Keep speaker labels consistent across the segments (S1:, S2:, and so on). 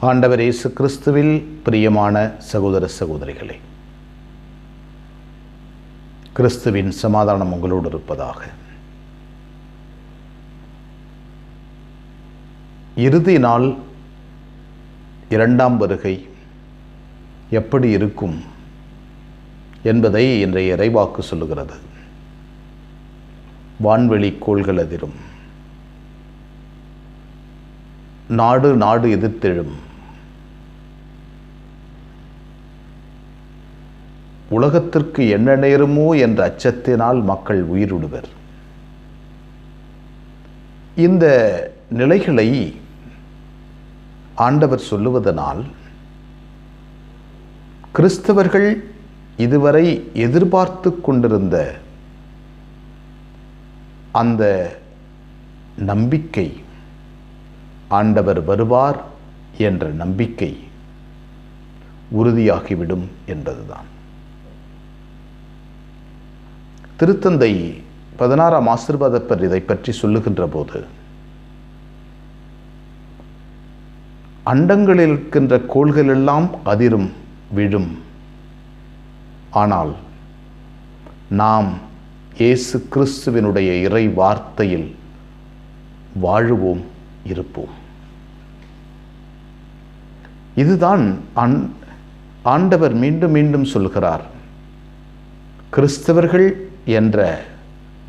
S1: ஆண்டவர் இயேசு கிறிஸ்துவில் பிரியமான சகோதர சகோதரிகளே, கிறிஸ்துவின் சமாதானம் உங்களோடு இருப்பதாக. இறுதி நாள் இரண்டாம் வருகை எப்படி இருக்கும் என்பதை இன்றைய இறைவாக்கு சொல்லுகிறது. வான்வெளி கோள்கள் அதிரும், நாடு நாடு எதிர்த்தெழும், உலகத்திற்கு என்ன நேருமோ என்ற அச்சத்தினால் மக்கள் உயிரிடுவர். இந்த நிலைகளை ஆண்டவர் சொல்லுவதனால் கிறிஸ்தவர்கள் இதுவரை எதிர்பார்த்து கொண்டிருந்த அந்த நம்பிக்கை, ஆண்டவர் வருவார் என்ற நம்பிக்கை உறுதியாகிவிடும் என்பதுதான். திருத்தந்தை 16ஆம் ஆசீர்வாதப்பர் இதை பற்றி சொல்லுகின்ற போது, அண்டங்களில் இருக்கின்ற கோள்கள் எல்லாம் அதிரும் விழும், ஆனால் நாம் இயேசு கிறிஸ்துவினுடைய இறை வார்த்தையில் வாழுவோம், இருப்போம். இதுதான் ஆண்டவர் மீண்டும் மீண்டும் சொல்கிறார். கிறிஸ்தவர்கள் என்ற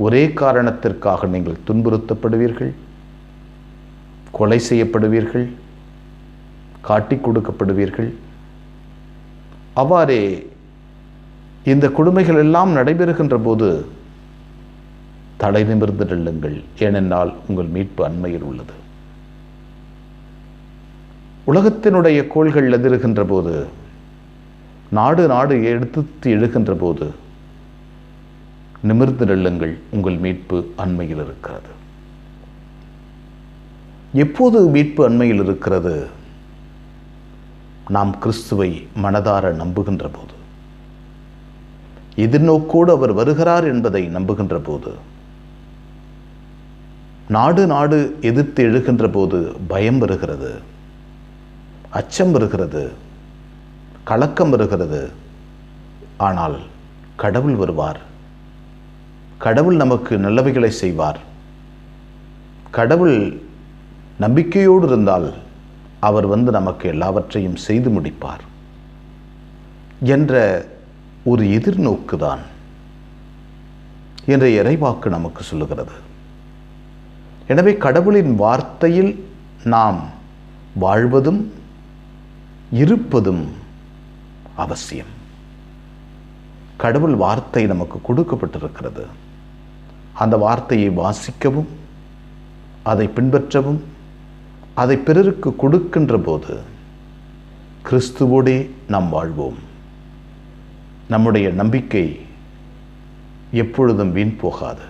S1: ஒரே காரணத்திற்காக நீங்கள் துன்புறுத்தப்படுவீர்கள், கொலை செய்யப்படுவீர்கள், காட்டிக் கொடுக்கப்படுவீர்கள். அவ்வாறே இந்த கொடுமைகள் எல்லாம் நடைபெறுகின்ற போது தலை நிமிர்ந்து நில்லுங்கள், ஏனென்றால் உங்கள் மீட்பு அண்மையில் உள்ளது. உலகத்தினுடைய கோள்கள் எதிர்கின்ற போது, நாடு நாடு எடுத்து எழுகின்ற போது நிமிர்ந்து நில்லுங்கள், உங்கள் மீட்பு அண்மையில் இருக்கிறது. எப்போது மீட்பு அண்மையில் இருக்கிறது? நாம் கிறிஸ்துவை மனதார நம்புகின்ற போது, எதிர்நோக்கோடு அவர் வருகிறார் என்பதை நம்புகின்ற போது, நாடு நாடு எதிர்த்து எழுகின்ற போது பயம் வருகிறது, அச்சம் வருகிறது, கலக்கம் வருகிறது. ஆனால் கடவுள் வருவார், கடவுள் நமக்கு நல்லவைகளை செய்வார். கடவுள் நம்பிக்கையோடு இருந்தால் அவர் வந்து நமக்கு எல்லாவற்றையும் செய்து முடிப்பார் என்ற ஒரு எதிர்நோக்குதான் என்ற இறைவாக்கு நமக்கு சொல்லுகிறது. எனவே கடவுளின் வார்த்தையில் நாம் வாழ்வதும் இருப்பதும் அவசியம். கடவுள் வார்த்தை நமக்கு கொடுக்கப்பட்டிருக்கிறது. அந்த வார்த்தையை வாசிக்கவும், அதை பின்பற்றவும், அதை பிறருக்கு கொடுக்கின்ற போது கிறிஸ்துவோடே நாம் வாழ்வோம். நம்முடைய நம்பிக்கை எப்பொழுதும் வீண் போகாது.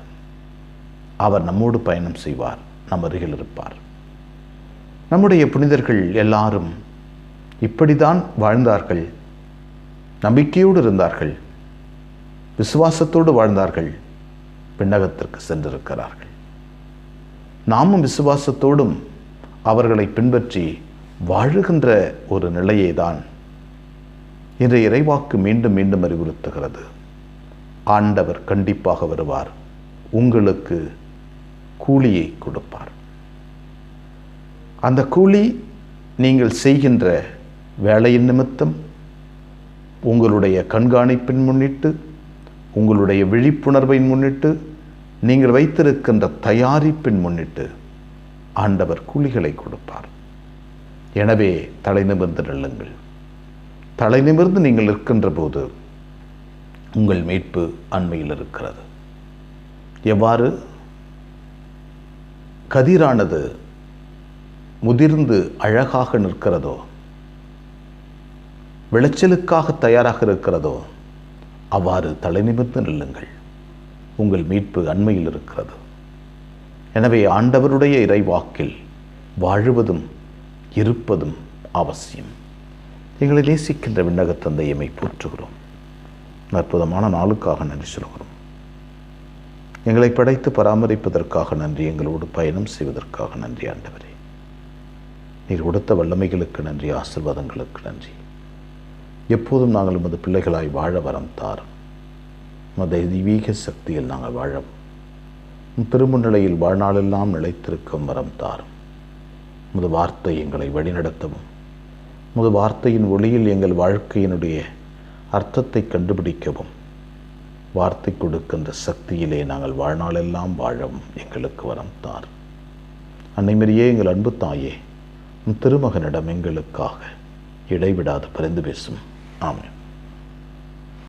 S1: அவர் நம்மோடு பயணம் செய்வார், நம் அருகில் இருப்பார். நம்முடைய புனிதர்கள் எல்லாரும் இப்படித்தான் வாழ்ந்தார்கள், நம்பிக்கையோடு இருந்தார்கள், விசுவாசத்தோடு வாழ்ந்தார்கள், விண்ணகத்திற்கு சென்றிருக்கிறார்கள். நாமும் விசுவாசத்தோடும் அவர்களை பின்பற்றி வாழுகின்ற ஒரு நிலையை தான் இன்றைய இறைவாக்கு மீண்டும் மீண்டும் அறிவுறுத்துகிறது. ஆண்டவர் கண்டிப்பாக வருவார், உங்களுக்கு கூலியை கொடுப்பார். அந்த கூலி நீங்கள் செய்கின்ற வேலையின் நிமித்தம், உங்களுடைய கண்காணிப்பின் முன்னிட்டு, உங்களுடைய விழிப்புணர்வின் முன்னிட்டு, நீங்கள் வைத்திருக்கின்ற தயாரிப்பின் முன்னிட்டு ஆண்டவர் கூலிகளை கொடுப்பார். எனவே தலை நிமிர்ந்து நில்லுங்கள். தலை நிமிர்ந்து நீங்கள் இருக்கின்ற போது உங்கள் மீட்பு அண்மையில் இருக்கிறது. எவ்வாறு கதிரானது முதிர்ந்து அழகாக நிற்கிறதோ, விளைச்சலுக்காக தயாராக இருக்கிறதோ, அவ்வாறு தலை நிமிர்ந்து நில்லுங்கள், உங்கள் மீட்பு அண்மையில் இருக்கிறது. எனவே ஆண்டவருடைய இறைவாக்கில் வாழுவதும் இருப்பதும் அவசியம். எங்களை நேசிக்கின்ற விண்ணக தந்தையை போற்றுகிறோம். அற்புதமான நாளுக்காக நன்றி சொல்கிறோம். எங்களை படைத்து பராமரிப்பதற்காக நன்றி, எங்களோடு பயணம் செய்வதற்காக நன்றி ஆண்டவரே. நீர் கொடுத்த வல்லமைகளுக்கு நன்றி, ஆசீர்வாதங்களுக்கு நன்றி. எப்போதும் நாங்கள் உமது பிள்ளைகளாய் வாழ வரம் தாரும். உமது தெய்வீக சக்தியில் நாங்கள் வாழவும், திருமுன்னிலையில் வாழ்நாளெல்லாம் நிலைத்திருக்கும் வரம் தாரும். உமது வார்த்தை எங்களை வழிநடத்தவும், உமது வார்த்தையின் ஒளியில் எங்கள் வாழ்க்கையினுடைய அர்த்தத்தை கண்டுபிடிக்கவும், வார்த்தை கொடுக்கின்ற சக்தியிலே நாங்கள் வாழ்நாளெல்லாம் வாழவும் எங்களுக்கு வரம் தாரும். அன்னை மரியே, எங்கள் அன்பு தாயே, திருமகனிடம் எங்களுக்காக இடைவிடாது பரிந்து பேசும். ஆமென்.